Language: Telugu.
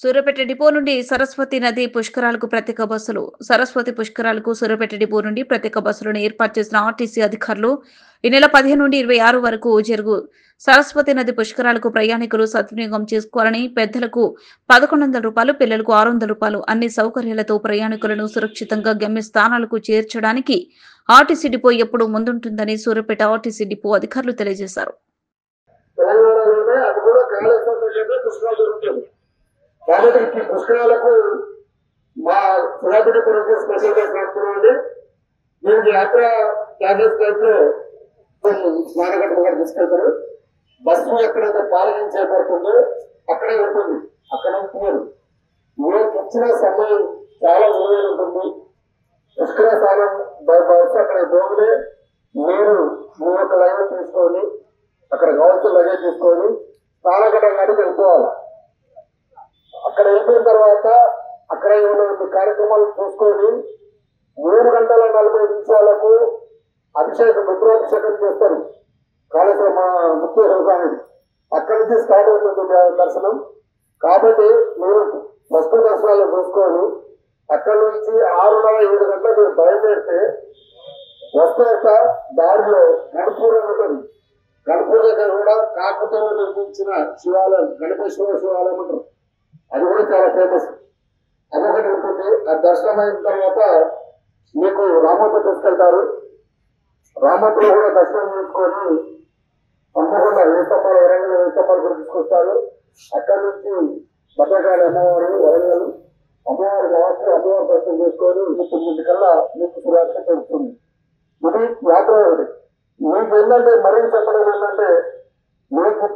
సూర్యాపేట డిపో నుండి సరస్వతి నది పుష్కరాలకు ప్రత్యేక బస్సులు. సరస్వతి పుష్కరాలకు సూర్యాపేట డిపో నుండి ప్రత్యేక బస్సులను ఏర్పాటు చేసిన ఆర్టీసీ అధికారులు ఈ నెల 15 నుండి 26 వరకు జరుగు సరస్వతి నది పుష్కరాలకు ప్రయాణికులు సద్వినియోగం చేసుకోవాలని పెద్దలకు రూ. 1100, పిల్లలకు రూ. 600 అన్ని సౌకర్యాలతో ప్రయాణికులను సురక్షితంగా గమ్య స్థానాలకు చేర్చడానికి ఆర్టీసీ డిపో ఎప్పుడూ ముందుంటుందని సూర్యాపేట ఆర్టీసీ డిపో అధికారులు తెలియజేశారు. కాబట్టి పుష్కరాలకు మా సూర్యాపేట గురించి స్పెషల్ గా చేస్తున్నామండి. దీనికి యాత్ర ప్యాకేజ్ టైప్ లో స్నానఘట్ట కూడా తీసుకెళ్తారు. బస్సు ఎక్కడైతే పార్కింగ్ చేయబడుతుందో అక్కడే ఉంటుంది. అక్కడ ఉంటున్నారు. మీకు ఇచ్చిన సమయం చాలా విలువైన ఉంటుంది. పుష్కర స్థానం బస్సు అక్కడ పోగానే మీరు మీ యొక్క లగేజ్ తీసుకొని అక్కడ కావాల్సిన లగేజ్ తీసుకొని స్నానఘట్ట కాడికి వెళ్ళిపోవాలి. అక్కడ వెళ్ళిన తర్వాత అక్కడ ఏమైనా కార్యక్రమాలు చూసుకొని 3 గంటల 40 నిమిషాలకు రుద్రాభిషేకం చేస్తారు. కాళేశ్వర మా ముఖ్యేశ్వర స్వామి అక్కడి నుంచి స్టార్ట్ అవుతుంది దర్శనం. కాబట్టి మీరు వస్తు దర్శనాలు చూసుకొని అక్కడి నుంచి 6:30-7 గంటలకు మీరు బయలుదేరితే వస్తాక దారిలో గణపూర్ ఉంటుంది. గణపూర్ దగ్గర కూడా కాకతీయులు నిర్మించిన శివాలయం, గణపేశ్వర శివాలయం అంటారు. అది కూడా చాలా ఫేమస్. అదొకటి ఉంటుంది. ఆ దర్శనం అయిన తర్వాత మీకు రామోతో తీసుకెళ్తారు. రామోతో కూడా దర్శనం చేసుకొని తప్పకుండా వేస్తమ్మాలు, వరంగల్ వేస్తమ్మాలు కూడా తీసుకొస్తారు. అక్కడి నుంచి భద్రకాళి అమ్మవారు, వరంగల్ అమ్మవారి లాస్ట్ అమ్మవారి దర్శనం చేసుకొని 9 కల్లా మీకు సురక్ష తెలుస్తుంది. ఇది యాత్ర ఒకటి. మీకు ఏంటంటే మరీ చెప్పడం ఏంటంటే మీకు